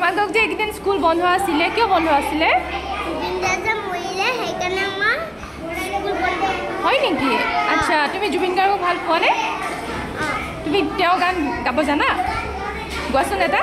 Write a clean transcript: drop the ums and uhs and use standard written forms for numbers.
তোমালোকক যে এইকেইদিন স্কুল বন্ধ আছিলে কিয় বন্ধ আছিলে হয় নেকি আচ্ছা তুমি জুবিন গাৰ্গক ভাল পোৱানে তুমি তেওঁ গান গাব জানা গোৱাচোন এটা